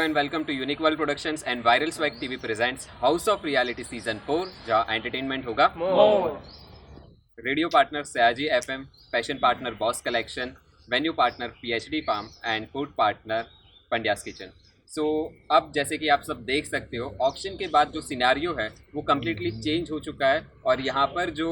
and welcome to Unique World Productions and Viral Swag TV presents House of Reality Season 4 जहाँ entertainment होगा more. Radio partner Sayaji FM, passion partner boss collection, venue partner PhD farm and food partner Pandya's kitchen. So अब जैसे कि आप सब देख सकते हो, ऑक्शन के बाद जो सिनेरियो है वो कम्प्लीटली चेंज हो चुका है और यहाँ पर जो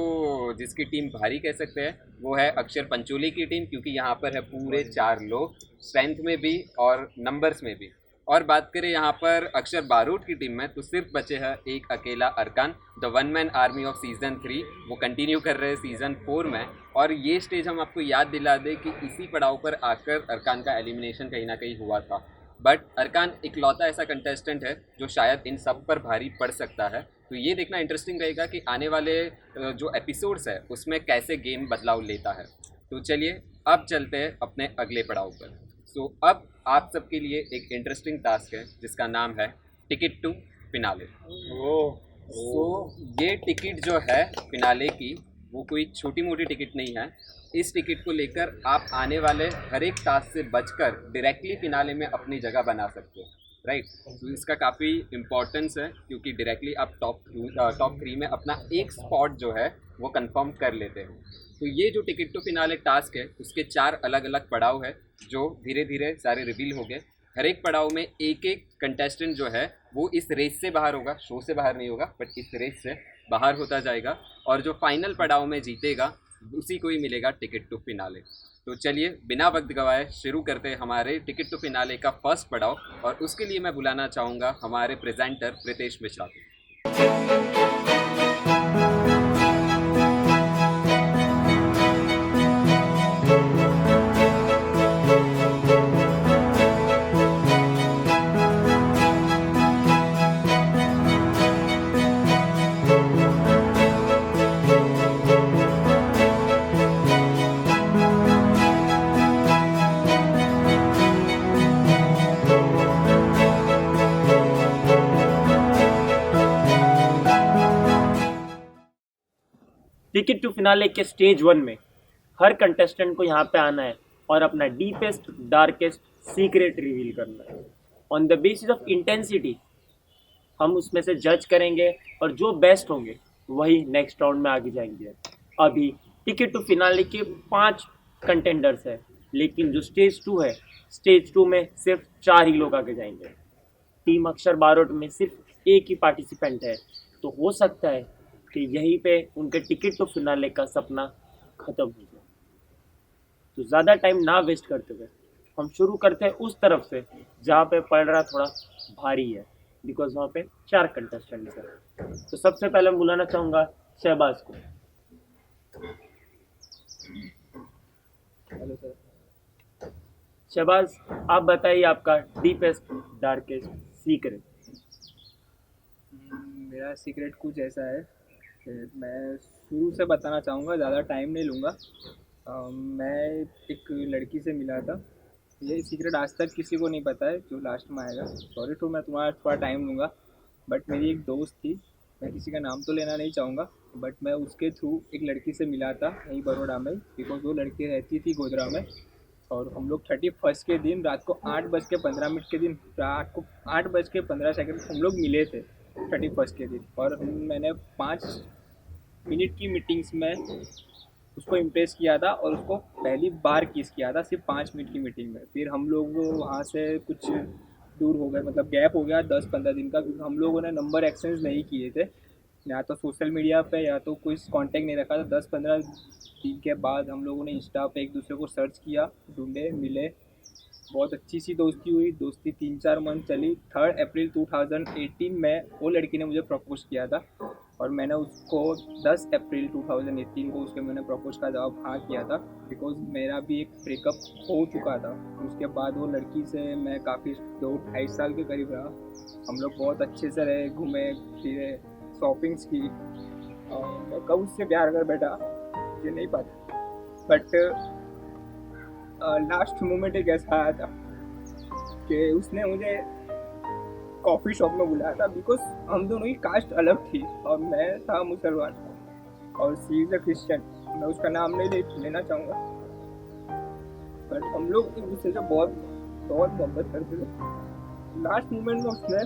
जिसकी टीम भारी कह सकते हैं वो है अक्षर पंचोली की टीम, क्योंकि यहाँ पर है पूरे 4 लोग स्ट्रेंथ में भी और नंबर्स में भी। और बात करें यहाँ पर अक्षर बारूद की टीम में तो सिर्फ बचे हैं एक अकेला अरकान, the one man army of season 3। वो कंटिन्यू कर रहे हैं सीज़न 4 में। और ये स्टेज हम आपको याद दिला दें कि इसी पड़ाव पर आकर अरकान का एलिमिनेशन कहीं ना कहीं हुआ था। बट अरकान इकलौता ऐसा कंटेस्टेंट है जो शायद इन सब पर भारी पड़ सकता है। तो ये देखना इंटरेस्टिंग रहेगा कि आने वाले जो एपिसोड्स है उसमें कैसे गेम बदलाव लेता है। तो चलिए अब चलते हैं अपने अगले पड़ाव पर। सो अब आप सबके लिए एक इंटरेस्टिंग टास्क है जिसका नाम है टिकट टू फिनाले। सो ये टिकट जो है फिनाले की वो कोई छोटी मोटी टिकट नहीं है। इस टिकट को लेकर आप आने वाले हर एक टास्क से बचकर डायरेक्टली फिनाले में अपनी जगह बना सकते हो, राइट। तो इसका काफ़ी इम्पोर्टेंस है क्योंकि डायरेक्टली आप टॉप 3 में अपना एक स्पॉट जो है वो कंफर्म कर लेते हो। तो ये जो टिकट टू फिनाले टास्क है उसके 4 अलग अलग पड़ाव है जो धीरे धीरे सारे रिवील हो गए। हर एक पड़ाव में एक एक कंटेस्टेंट जो है वो इस रेस से बाहर होगा, शो से बाहर नहीं होगा बट इस रेस से बाहर होता जाएगा और जो फाइनल पड़ाव में जीतेगा उसी को ही मिलेगा टिकट टू फिनाले। तो चलिए बिना वक्त गवाए शुरू करते हैं हमारे टिकट टू फिनाले का फर्स्ट पड़ाव और उसके लिए मैं बुलाना चाहूँगा हमारे प्रेजेंटर प्रीतेश मिश्रा को। टिकट टू फिनाले के स्टेज 1 में हर कंटेस्टेंट को यहाँ पे आना है और अपना डीपेस्ट डार्केस्ट सीक्रेट रिवील करना है। On the basis of intensity हम उसमें से जज करेंगे और जो बेस्ट होंगे वही नेक्स्ट राउंड में आगे जाएंगे। अभी टिकट टू फिनाले के 5 कंटेंडर्स है, लेकिन जो स्टेज 2 है, स्टेज 2 में सिर्फ 4 ही लोग आगे जाएंगे। टीम अक्षर बारोट में सिर्फ एक ही पार्टिसिपेंट है, तो हो सकता है कि यहीं पे उनके टिकट टू फिनाले का सपना खत्म हो जाए। तो ज़्यादा टाइम ना वेस्ट करते हुए हम शुरू करते हैं उस तरफ से जहाँ पे पड़ रहा थोड़ा भारी है, बिकॉज वहाँ पे 4 कंटेस्टेंट्स हैं। तो सबसे पहले मैं बुलाना चाहूँगा शहबाज को। Hello sir. शहबाज, आप बताइए आपका डीपेस्ट डार्केस्ट सीक्रेट। मेरा सीक्रेट कुछ ऐसा है कि मैं शुरू से बताना चाहूँगा, ज़्यादा टाइम नहीं लूँगा। मैं एक लड़की से मिला था। ये सीक्रेट आज तक किसी को नहीं पता है जो लास्ट में आएगा। सॉरी टू मैं तुम्हारा थोड़ा टाइम लूँगा, बट मेरी एक दोस्त थी, मैं किसी का नाम तो लेना नहीं चाहूँगा, बट मैं उसके थ्रू एक लड़की से मिला था यहीं बड़ोड़ा में, बिकॉज वो लड़की रहती थी गोधरा में। और हम लोग 31 के दिन रात को 8:15 के दिन रात को 8:15 हम लोग मिले थे 31 के दिन। और मैंने 5 मिनट की मीटिंग्स में उसको इम्प्रेस किया था और उसको पहली बार किस किया था सिर्फ 5 मिनट की मीटिंग में। फिर हम लोग वहाँ से कुछ दूर हो गए, मतलब गैप हो गया 10-15 दिन का, क्योंकि हम लोगों ने नंबर एक्सचेंज नहीं किए थे, या तो सोशल मीडिया पे या तो कोई कांटेक्ट नहीं रखा था। 10-15 दिन के बाद हम लोगों ने इंस्टा पे एक दूसरे को सर्च किया, ढूंढे, मिले, बहुत अच्छी सी दोस्ती हुई। दोस्ती 3-4 मंथ चली। 3 अप्रैल 2018 में वो लड़की ने मुझे प्रपोज किया था और मैंने उसको 10 अप्रैल 2018 को उसके मैंने प्रपोज का जवाब हाँ किया था, बिकॉज मेरा भी एक ब्रेकअप हो चुका था। उसके बाद वो लड़की से मैं काफ़ी 2-2.5 साल के करीब रहा। हम लोग बहुत अच्छे से रहे, घूमे फिरे, शॉपिंग्स की, और मैं कब उससे प्यार कर बैठा मुझे नहीं पता। बट लास्ट मोमेंट एक ऐसा आया था कि उसने मुझे कॉफ़ी शॉप में बुलाया था, बिकॉज हम दोनों की कास्ट अलग थी और मैं था मुसलमान और सी इज़ अ क्रिश्चियन। मैं उसका नाम नहीं लेना चाहूँगा, बट हम लोग एक दूसरे से बहुत बहुत मोहब्बत करते थे। लास्ट मोमेंट में उसने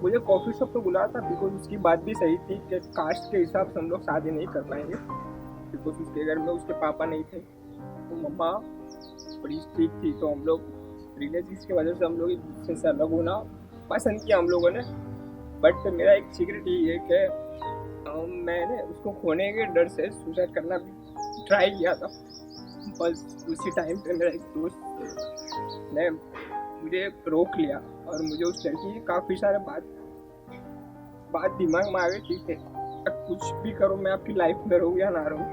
मुझे कॉफ़ी शॉप पे बुलाया था, बिकॉज उसकी बात भी सही थी कि कास्ट के हिसाब से हम लोग शादी नहीं कर पाएंगे, बिकॉज उसके घर में उसके पापा नहीं थे, तो मम्मा बड़ी स्ट्रिक्ट थी, तो हम लोग रिलेटिव्स की वजह से हम लोग एक दूसरे से अलग होना पसंद किया हम लोगों ने। बट मेरा एक सीक्रेट यही है कि मैंने उसको खोने के डर से सुसाइड करना भी ट्राई किया था। बस उसी टाइम पे मेरा एक दोस्त ने मुझे रोक लिया और मुझे उस लड़की की काफ़ी सारे बात दिमाग में आ गई थी कि अब कुछ भी करो, मैं आपकी लाइफ में रहूँ या ना रहूँ,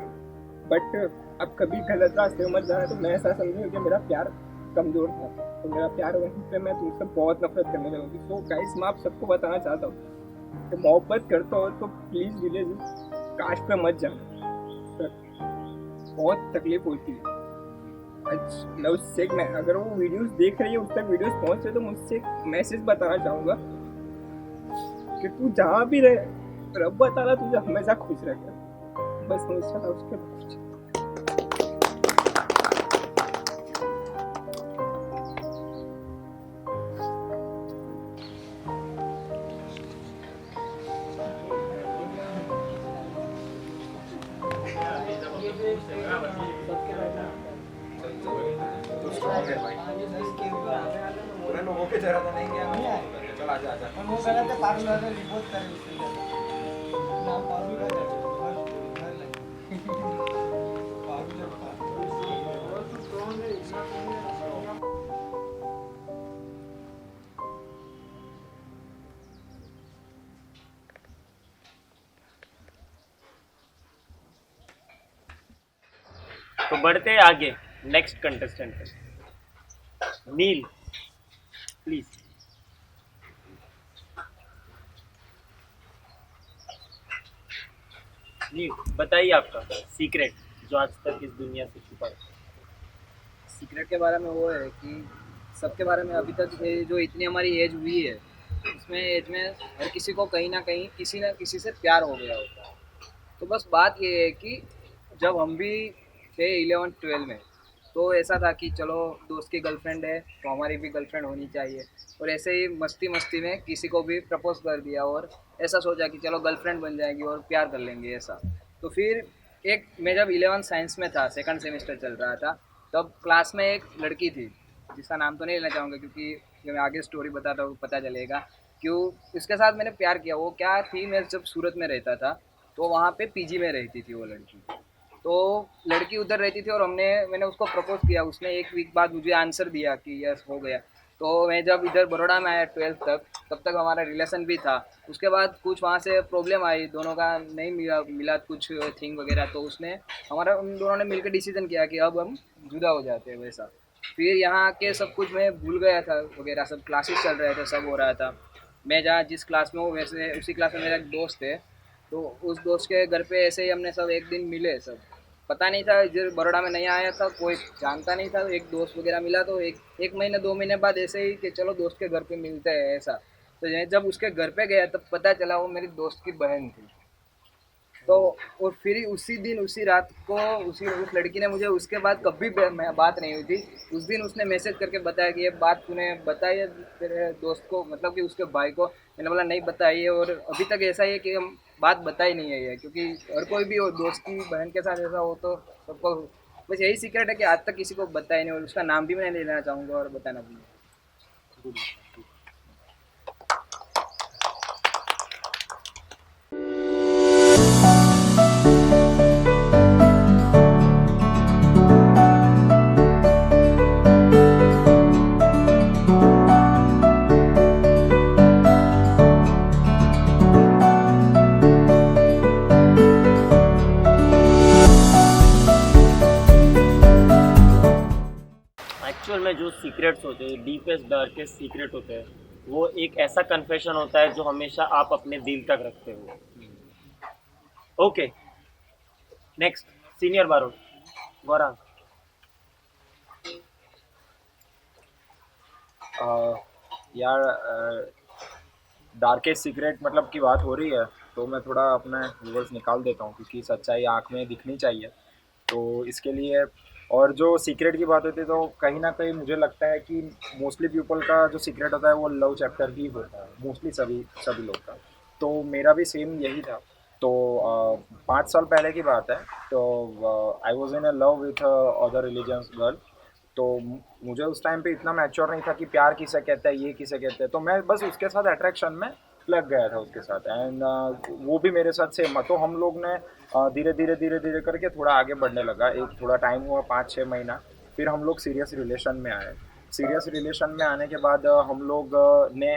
बट अब कभी गलत रास्ते में मत जाना। तो मैं ऐसा समझूँ कि मेरा प्यार कमज़ोर था, तो मेरा प्यार वहीं पे मैं तुमसे बहुत नफरत करने लगूँगी। सो गाइस, मैं आप सबको बताना चाहता हूँ कि मोहब्बत करते हो तो प्लीज़ रिलेटिव कास्ट पे मत जाना सर, बहुत तकलीफ होती है। मैं उससे मैं अगर वो वीडियोस देख रही है, उस तक वीडियोस पहुंच रहे, तो मुझसे एक मैसेज बताना चाहूँगा कि तू जहाँ भी रहे, रब ताला तुझे हमेशा खुश रखे। बस मैं उसके कुछ तो स्ट्रॉन्ग है भाई, पूरे लोगों के जरा तो नहीं गया। चल आजा आजा। और वो कह रहे थे पागल वाले रिपोर्ट करें उसके लिए नाम पागल का है तो बढ़ते हैं आगे नेक्स्ट कंटेस्टेंट पे। नील प्लीज। नील बताइए आपका सीक्रेट जो आज तक इस दुनिया से छुपा है। सीक्रेट के बारे में वो है कि सबके बारे में अभी तक ये जो इतनी हमारी एज हुई है, उसमें एज में हर किसी को कहीं ना कहीं किसी ना किसी से प्यार हो गया होता है। तो बस बात ये है कि जब हम भी थे 11-12 में, तो ऐसा था कि चलो दोस्त की गर्लफ्रेंड है तो हमारी भी गर्लफ्रेंड होनी चाहिए, और ऐसे ही मस्ती मस्ती में किसी को भी प्रपोज कर दिया और ऐसा सोचा कि चलो गर्लफ्रेंड बन जाएगी और प्यार कर लेंगे ऐसा। तो फिर एक मैं जब 11 साइंस में था, सेकंड सेमेस्टर चल रहा था, तब क्लास में एक लड़की थी जिसका नाम तो नहीं लेना चाहूँगा, क्योंकि जब मैं आगे स्टोरी बताता हूँ पता चलेगा क्यों इसके साथ मैंने प्यार किया। वो क्या थी, मैं जब सूरत में रहता था तो वहाँ पे पीजी में रहती थी वो लड़की। तो लड़की उधर रहती थी और मैंने उसको प्रपोज किया। उसने 1 वीक बाद मुझे आंसर दिया कि यस हो गया। तो मैं जब इधर बड़ौदा में आया 12th तक, तब तक हमारा रिलेशन भी था। उसके बाद कुछ वहाँ से प्रॉब्लम आई, दोनों का नहीं मिला कुछ थिंग वगैरह, तो उसने हमारा उन दोनों ने मिलकर डिसीजन किया कि अब हम जुदा हो जाते हैं वैसा। फिर यहाँ के सब कुछ मैं भूल गया था वगैरह, सब क्लासेस चल रहे थे, सब हो रहा था। मैं जहाँ जिस क्लास में हूँ वैसे उसी क्लास में मेरा एक दोस्त है, तो उस दोस्त के घर पे ऐसे ही हमने सब एक दिन मिले। सब पता नहीं था, इधर बड़ौदा में नहीं आया था, कोई जानता नहीं था, एक दोस्त वगैरह मिला तो एक महीने 2 महीने बाद ऐसे ही कि चलो दोस्त के घर पे मिलते हैं ऐसा। तो मैं जब उसके घर पे गया तब पता चला वो मेरी दोस्त की बहन थी। तो और फिर उसी दिन उसी रात को उस लड़की ने मुझे, उसके बाद कभी बात नहीं हुई थी, उस दिन उसने मैसेज करके बताया कि ये बात तूने बताई है तेरे दोस्त को, मतलब कि उसके भाई को। मैंने बोला नहीं बताई है, और अभी तक ऐसा ही है कि हम बात बताई नहीं है ये, क्योंकि हर कोई भी हो दोस्त की बहन के साथ ऐसा हो तो सबको बस यही सीक्रेट है कि आज तक किसी को बताया नहीं, और उसका नाम भी मैं नहीं लेना चाहूँगा और बताना भी नहीं। एक्चुअल में जो सीक्रेट्स होते हैं, डीपेस्ट डार्केस्ट सीक्रेट होते हैं, वो एक ऐसा कन्फेशन होता है जो हमेशा आप अपने दिल तक रखते हो। Okay next senior borrowed Gaurang. यार डार्केस्ट सीक्रेट मतलब की बात हो रही है तो मैं थोड़ा अपने व्यूअर्स निकाल देता हूँ, क्योंकि सच्चाई आँख में दिखनी चाहिए। तो इसके लिए और जो सीक्रेट की बात होती है तो कहीं ना कहीं मुझे लगता है कि मोस्टली पीपल का जो सीक्रेट होता है वो लव चैप्टर ही होता है, मोस्टली सभी सभी लोग का। तो मेरा भी सेम यही था। तो 5 साल पहले की बात है। तो I was in a love with other religions girl. तो मुझे उस टाइम पे इतना मैच्योर नहीं था कि प्यार किसे कहते हैं, ये किसे कहते हैं। तो मैं बस उसके साथ अट्रैक्शन में लग गया था उसके साथ। एंड वो भी मेरे साथ सेम। तो हम लोग ने धीरे धीरे धीरे धीरे करके थोड़ा आगे बढ़ने लगा। एक थोड़ा टाइम हुआ, 5-6 महीना। फिर हम लोग सीरियस रिलेशन में आए। सीरियस रिलेशन में आने के बाद हम लोग ने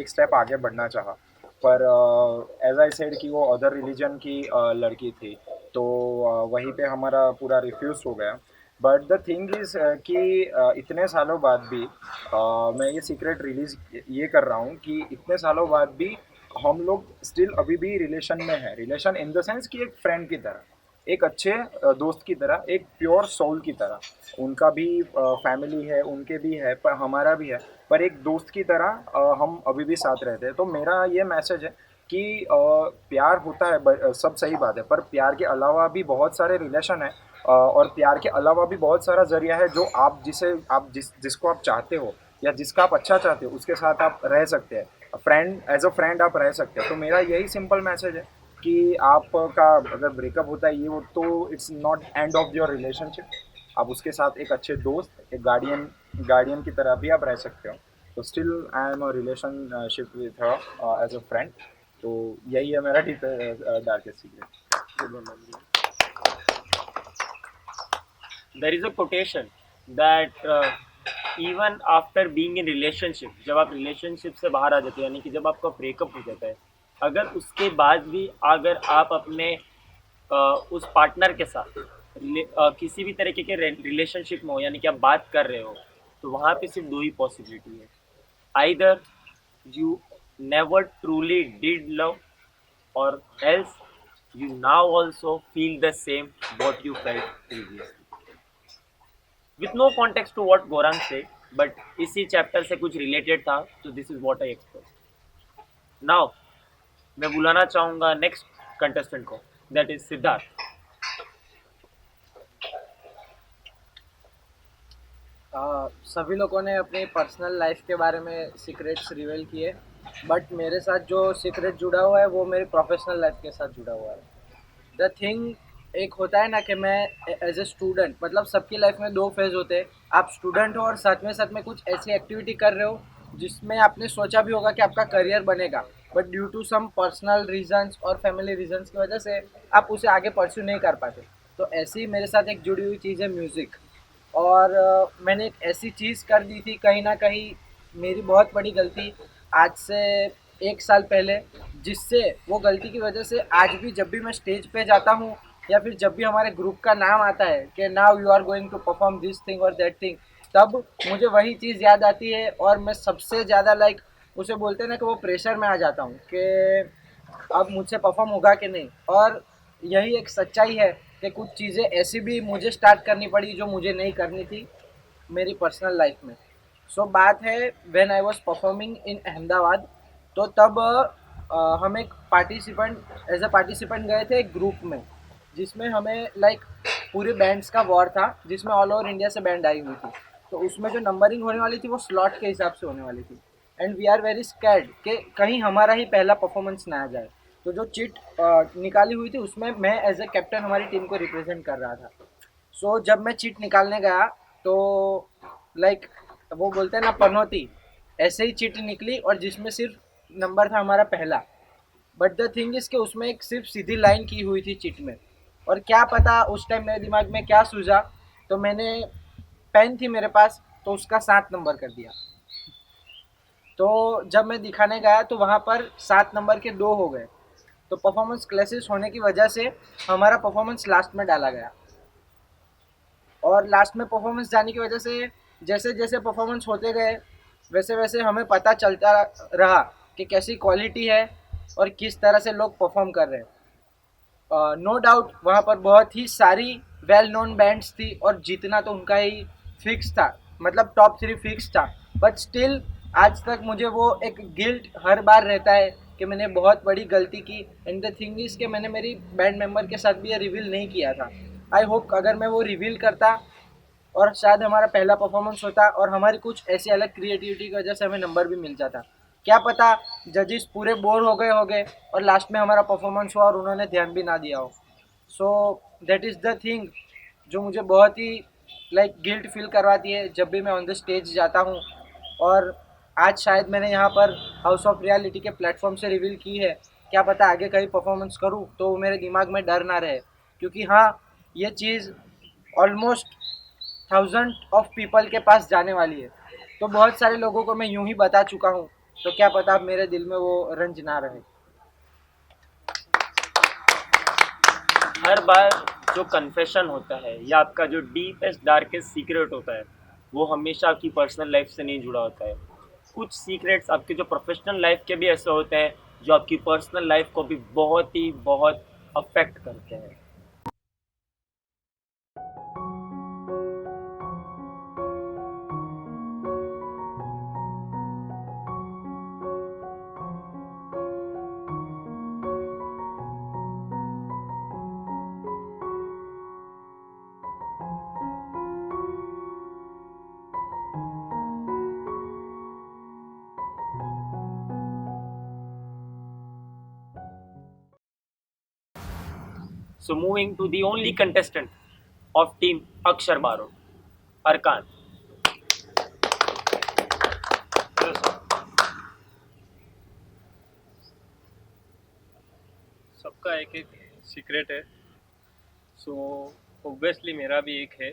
एक स्टेप आगे बढ़ना चाहा। पर एज आई सेड कि वो अदर रिलीजन की लड़की थी। तो वहीं पे हमारा पूरा रिफ्यूज़ हो गया। बट द थिंग इज़ कि इतने सालों बाद भी मैं ये सीक्रेट रिलीज ये कर रहा हूँ कि इतने सालों बाद भी हम लोग स्टिल अभी भी रिलेशन में है। रिलेशन इन द सेंस कि एक फ्रेंड की तरह, एक अच्छे दोस्त की तरह, एक प्योर सोल की तरह। उनका भी फैमिली है, उनके भी है, पर हमारा भी है। पर एक दोस्त की तरह हम अभी भी साथ रहते हैं। तो मेरा ये मैसेज है कि प्यार होता है, सब सही बात है, पर प्यार के अलावा भी बहुत सारे रिलेशन है। और प्यार के अलावा भी बहुत सारा जरिया है जो आप जिसको आप चाहते हो या जिसका आप अच्छा चाहते हो उसके साथ आप रह सकते हैं। फ्रेंड, एज अ फ्रेंड आप रह सकते हैं। तो मेरा यही सिंपल मैसेज है कि आपका अगर ब्रेकअप होता है ये वो, तो it's not end of your relationship. आप उसके साथ एक अच्छे दोस्त, एक गार्डियन की तरह भी आप रह सकते हो। तो still I am a relationship with her as a friend. तो यही है मेरा darkest secret. there is a quotation that even after being in relationship, जब आप रिलेशनशिप से बाहर आ जाते हो, यानी कि जब आपका ब्रेकअप हो जाता है, अगर उसके बाद भी अगर आप अपने उस पार्टनर के साथ किसी भी तरीके के रिलेशनशिप में हो, यानी कि आप बात कर रहे हो, तो वहाँ पे सिर्फ दो ही पॉसिबिलिटी है। Either you never truly did love, और else you now also feel the same what you felt previously. With no context to what Gorang said, but इसी चैप्टर से कुछ रिलेटेड था, तो this is what I express. Now मैं बुलाना चाहूँगा next contestant को, दैट इज सिद्धार्थ। सभी लोगों ने अपनी पर्सनल लाइफ के बारे में सीक्रेट्स रिवील किए, बट मेरे साथ जो सीक्रेट जुड़ा हुआ है वो मेरी प्रोफेशनल लाइफ के साथ जुड़ा हुआ है। द थिंग एक होता है ना कि मैं एज ए स्टूडेंट, मतलब सबकी लाइफ में दो फेज होते हैं। आप स्टूडेंट हो और साथ में कुछ ऐसी एक्टिविटी कर रहे हो जिसमें आपने सोचा भी होगा कि आपका करियर बनेगा, but due to some personal reasons और फैमिली रीजंस की वजह से आप उसे आगे परस्यू नहीं कर पाते। तो ऐसी मेरे साथ एक जुड़ी हुई चीज़ है म्यूज़िक। और मैंने एक ऐसी चीज़ कर दी थी, कहीं ना कहीं मेरी बहुत बड़ी गलती, आज से 1 साल पहले, जिससे वो गलती की वजह से आज भी जब भी मैं स्टेज पे जाता हूँ या फिर जब भी हमारे ग्रुप का नाम आता है कि now you are going to perform this thing और दैट थिंग, तब मुझे वही चीज़ याद आती है और मैं सबसे ज़्यादा लाइक उसे बोलते हैं ना कि वो प्रेशर में आ जाता हूँ कि अब मुझसे परफॉर्म होगा कि नहीं। और यही एक सच्चाई है कि कुछ चीज़ें ऐसी भी मुझे स्टार्ट करनी पड़ी जो मुझे नहीं करनी थी मेरी पर्सनल लाइफ में। सो बात है when I was performing in Ahmedabad, तो तब हम एक एज अ पार्टिसिपेंट गए थे एक ग्रुप में, जिसमें हमें लाइक पूरे बैंड्स का वॉर था, जिसमें ऑल ओवर इंडिया से बैंड आई हुई थी। तो उसमें जो नंबरिंग होने वाली थी वो स्लॉट के हिसाब से होने वाली थी। And we are very scared कि कहीं हमारा ही पहला परफॉर्मेंस ना आ जाए। तो जो चिट निकाली हुई थी उसमें मैं एज ए कैप्टन हमारी टीम को रिप्रेजेंट कर रहा था। सो जब मैं चिट निकालने गया तो लाइक वो बोलते हैं ना पनौती, ऐसे ही चिट निकली और जिसमें सिर्फ नंबर था हमारा पहला। बट द थिंग इज़ कि उसमें एक सिर्फ सीधी लाइन की हुई थी चिट में, और क्या पता उस टाइम मेरे दिमाग में क्या सूझा, तो मैंने पेन थी मेरे पास तो उसका 7 नंबर कर दिया। तो जब मैं दिखाने गया तो वहाँ पर 7 नंबर के 2 हो गए। तो परफॉर्मेंस क्लासेस होने की वजह से हमारा परफॉर्मेंस लास्ट में डाला गया, और लास्ट में परफॉर्मेंस जाने की वजह से जैसे जैसे परफॉर्मेंस होते गए वैसे वैसे हमें पता चलता रहा कि कैसी क्वालिटी है और किस तरह से लोग परफॉर्म कर रहे हैं। नो डाउट वहाँ पर बहुत ही सारी वेल नोन बैंड्स थी और जीतना तो उनका ही फिक्स था, मतलब टॉप 3 फिक्स था। बट स्टिल आज तक मुझे वो एक गिल्ट हर बार रहता है कि मैंने बहुत बड़ी गलती की। एंड द थिंग इज़ कि मैंने मेरी बैंड मेंबर के साथ भी ये रिवील नहीं किया था। आई होप अगर मैं वो रिवील करता और शायद हमारा पहला परफॉर्मेंस होता और हमारी कुछ ऐसी अलग क्रिएटिविटी की वजह से हमें नंबर भी मिल जाता। क्या पता जजेस पूरे बोर हो गए होंगे और लास्ट में हमारा परफॉर्मेंस हुआ और उन्होंने ध्यान भी ना दिया हो। So that is the thing जो मुझे बहुत ही गिल्ट फील करवाती है जब भी मैं ऑन द स्टेज जाता हूँ। और आज शायद मैंने यहाँ पर हाउस ऑफ रियलिटी के प्लेटफॉर्म से रिवील की है, क्या पता आगे कहीं परफॉर्मेंस करूँ तो वो मेरे दिमाग में डर ना रहे, क्योंकि हाँ ये चीज़ ऑलमोस्ट 1000 ऑफ पीपल के पास जाने वाली है। तो बहुत सारे लोगों को मैं यूं ही बता चुका हूँ, तो क्या पता अब मेरे दिल में वो रंज ना रहे। हर बार जो कन्फेशन होता है या आपका जो डीपेस्ट डार्केस्ट सीक्रेट होता है वो हमेशा आपकी पर्सनल लाइफ से नहीं जुड़ा होता है। कुछ सीक्रेट्स आपके जो प्रोफेशनल लाइफ के भी ऐसे होते हैं जो आपकी पर्सनल लाइफ को भी बहुत अफेक्ट करते हैं। So moving to the only contestant of team Akshar Baro, Arkan. सबका एक एक सीक्रेट है। सो ऑब्वियसली मेरा भी एक है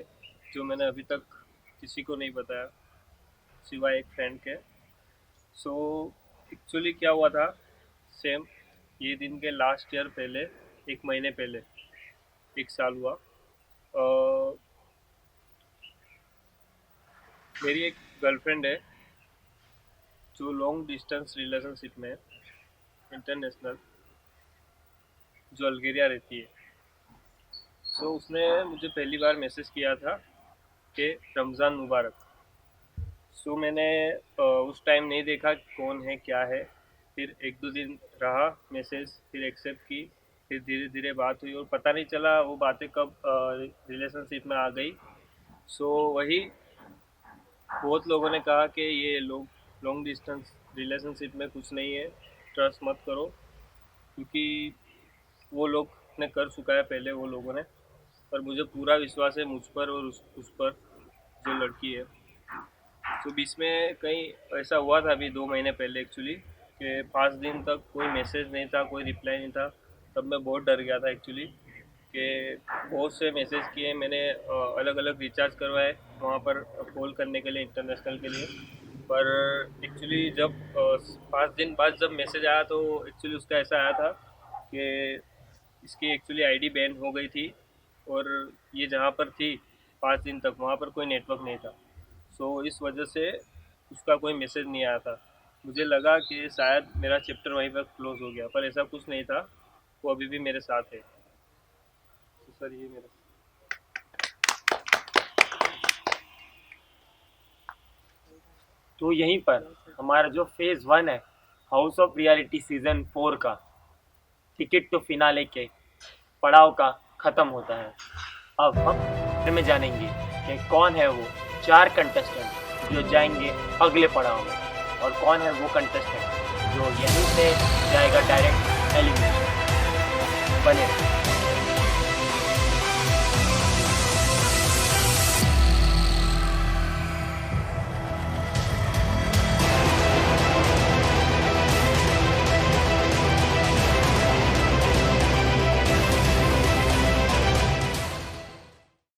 जो मैंने अभी तक किसी को नहीं बताया सिवाय एक फ्रेंड के। सो एक्चुअली क्या हुआ था, सेम ये दिन के लास्ट ईयर पहले, एक महीने पहले, एक साल हुआ, मेरी एक गर्लफ्रेंड है जो लॉन्ग डिस्टेंस रिलेशनशिप में, इंटरनेशनल, जो अल्गेरिया रहती है। सो उसने मुझे पहली बार मैसेज किया था कि रमज़ान मुबारक। सो मैंने उस टाइम नहीं देखा कौन है क्या है, फिर एक दो दिन रहा मैसेज, फिर एक्सेप्ट की, फिर धीरे धीरे बात हुई और पता नहीं चला वो बातें कब रिलेशनशिप में आ गई। सो वही बहुत लोगों ने कहा कि ये लॉन्ग डिस्टेंस रिलेशनशिप में कुछ नहीं है, ट्रस्ट मत करो, क्योंकि वो लोग ने कर चुका है पहले वो लोगों ने। पर मुझे पूरा विश्वास है मुझ पर और उस पर जो लड़की है। तो बीच में कहीं ऐसा हुआ था अभी 2 महीने पहले एक्चुअली कि 5 दिन तक कोई मैसेज नहीं था, कोई रिप्लाई नहीं था। तब मैं बहुत डर गया था एक्चुअली कि बहुत से मैसेज किए मैंने, अलग अलग रिचार्ज करवाए वहाँ पर कॉल करने के लिए, इंटरनेशनल के लिए। पर एक्चुअली जब 5 दिन बाद जब मैसेज आया तो एक्चुअली उसका ऐसा आया था कि इसकी एक्चुअली आईडी बैन हो गई थी और ये जहाँ पर थी 5 दिन तक वहाँ पर कोई नेटवर्क नहीं था। सो इस वजह से उसका कोई मैसेज नहीं आया था। मुझे लगा कि शायद मेरा चैप्टर वहीं पर क्लोज हो गया, पर ऐसा कुछ नहीं था, वो अभी भी मेरे साथ है। तो सर ये मेरा तो यहीं पर हमारा जो फेज़ 1 है हाउस ऑफ रियलिटी सीज़न 4 का टिकट टू फिनाले के पड़ाव का ख़त्म होता है। अब हम में जानेंगे कि कौन है वो 4 कंटेस्टेंट जो जाएंगे अगले पड़ाव में और कौन है वो कंटेस्टेंट जो यहीं से जाएगा डायरेक्ट एलिमिनेशन। बने